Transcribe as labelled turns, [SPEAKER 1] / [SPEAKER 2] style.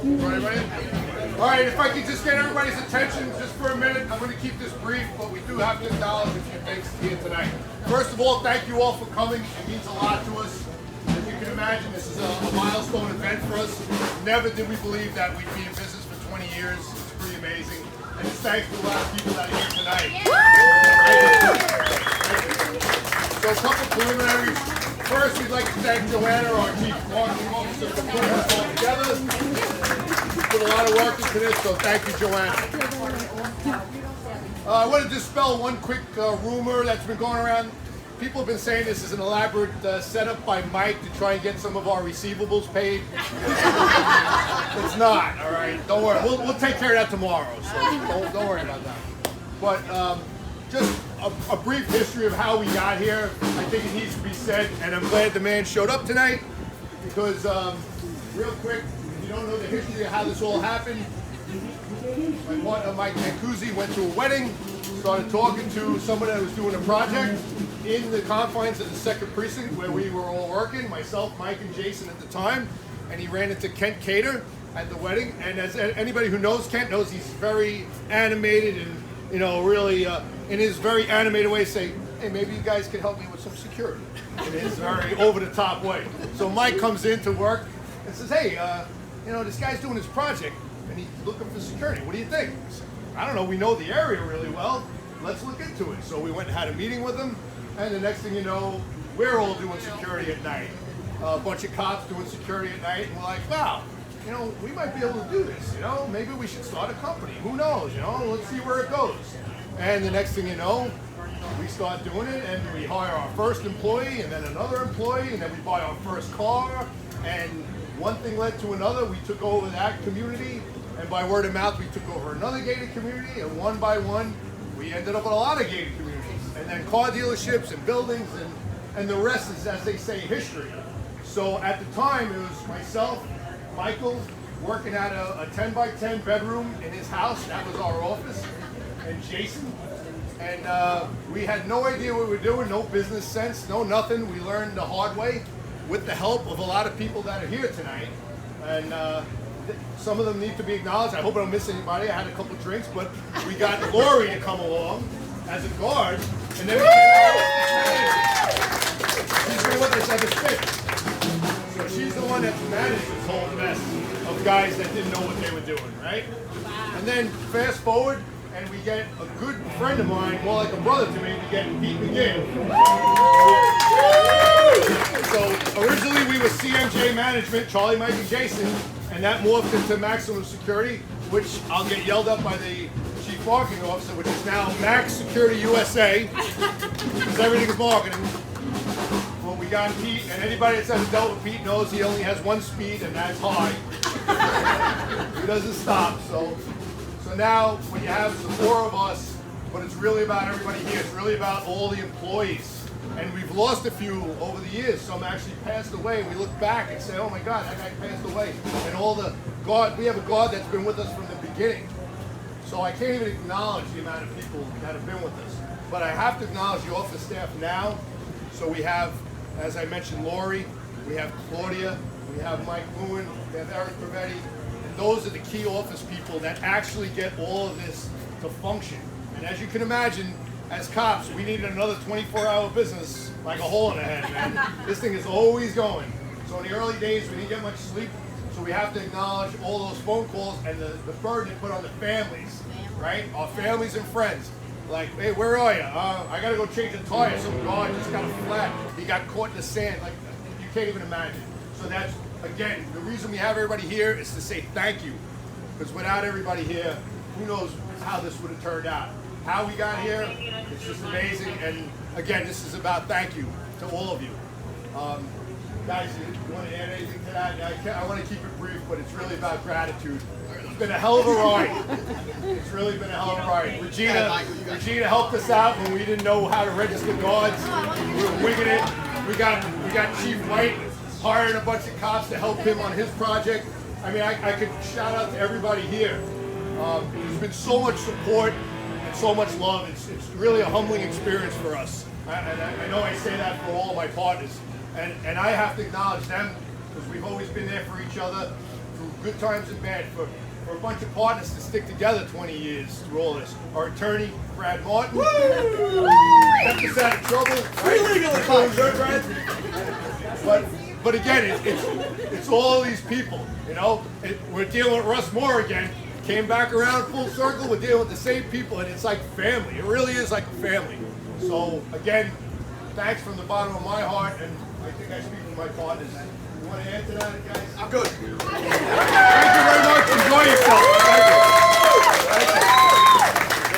[SPEAKER 1] Everybody? All right, if I could just get everybody's attention just for a minute. I'm going to keep this brief, but we do have to acknowledge a few things here tonight. First of all, thank you all for coming. It means a lot to us. As you can imagine, this is a milestone event for us. Never did we believe that we'd be in business for 20 years. It's pretty amazing. And it's thanks to a lot of people that are here tonight. So a couple preliminaries. First, we'd like to thank Joanna, our Chief Marketing Officer, for putting us all together. We put a lot of work into this, so thank you, Joanna. I want to dispel one quick rumor that's been going around. People have been saying this is an elaborate setup by Mike to try and get some of our receivables paid. It's not, all right? Don't worry. We'll take care of that tomorrow, so don't worry about that. But just a brief history of how we got here. I think it needs to be said, and I'm glad the man showed up tonight because, real quick, if you don't know the history of how this all happened, my partner Mike Mancusi went to a wedding, started talking to someone that was doing a project in the confines of the 2nd Precinct where we were all working, myself, Mike, and Jason at the time, and he ran into Kent Cater at the wedding, and as anybody who knows Kent knows, he's very animated and, you know, really in his very animated way say, hey, maybe you guys can help me with some security, in his very over-the-top way. So Mike comes in to work and says, hey, you know, this guy's doing his project, and he's looking for security. What do you think? I don't know, we know the area really well. Let's look into it. So we went and had a meeting with him, and the next thing you know, we're all doing security at night. A bunch of cops doing security at night, and we're like, wow, you know, we might be able to do this, you know? Maybe we should start a company. Who knows, you know? Let's see where it goes. And the next thing you know, we start doing it, and we hire our first employee, and then another employee, and then we buy our first car, and one thing led to another. We took over that community, and by word of mouth, we took over another gated community, and one by one, we ended up with a lot of gated communities. And then car dealerships and buildings, and the rest is, as they say, history. So at the time, it was myself, Michael, working at a 10 by 10 bedroom in his house. That was our office. And Jason. And we had no idea what we were doing, no business sense, no nothing. We learned the hard way with the help of a lot of people that are here tonight. And some of them need to be acknowledged. I hope I don't miss anybody. I had a couple drinks, but we got Lori to come along as a guard. And then she's been with us ever since. So she's the one that's managed this whole mess of guys that didn't know what they were doing, right? And then fast forward, and we get a good friend of mine, more like a brother to me, to get Pete McGinn. So originally we were CMJ Management, Charlie, Mike, and Jason, and that morphed into Maximum Security, which I'll get yelled up by the Chief Marketing Officer, which is now Max Security USA, because everything is marketing. Well, we got Pete, and anybody that's ever dealt with Pete knows he only has one speed, and that's high. He doesn't stop, so now what you have is the 4 of us, but it's really about everybody here. It's really about all the employees. And we've lost a few over the years. Some actually passed away. We look back and say, oh my God, that guy passed away. And all the guard, we have a guard that's been with us from the beginning. So I can't even acknowledge the amount of people that have been with us. But I have to acknowledge the office staff now. So we have, as I mentioned, Lori, we have Claudia, we have Mike Lewin, we have Eric Pavetti. And those are the key office people that actually get all of this to function. And as you can imagine, as cops, we needed another 24-hour business like a hole in the head, man. This thing is always going. So in the early days, we didn't get much sleep. So we have to acknowledge all those phone calls and the burden it put on the families, right? Our families and friends. Like, hey, where are you? I got to go change a tire. Some guy just got a flat. He got caught in the sand. Like, you can't even imagine. So that's, again, the reason we have everybody here is to say thank you. Because without everybody here, who knows how this would have turned out. How we got here, it's just amazing. And again, this is about thank you to all of you. Guys, you want to add anything to that? I want to keep it brief, but it's really about gratitude. It's been a hell of a ride. It's really been a hell of a ride. Regina helped us out when we didn't know how to register guards. We were winging it. We got Chief White hiring a bunch of cops to help him on his project. I mean, I could shout out to everybody here. There's been so much support and so much love. It's really a humbling experience for us. I know I say that for all of my partners. And I have to acknowledge them because we've always been there for each other through good times and bad, for a bunch of partners to stick together 20 years through all this. Our attorney, Brad Martin, kept us out of trouble. Right? But again, it's all these people, you know. We're dealing with Russ Moore again. Came back around full circle. We're dealing with the same people, and it's like family. It really is like a family. So again, thanks from the bottom of my heart, and I think I speak for my partners. You want to add to that, guys?
[SPEAKER 2] I'm good.
[SPEAKER 1] Thank you very much. Enjoy yourself.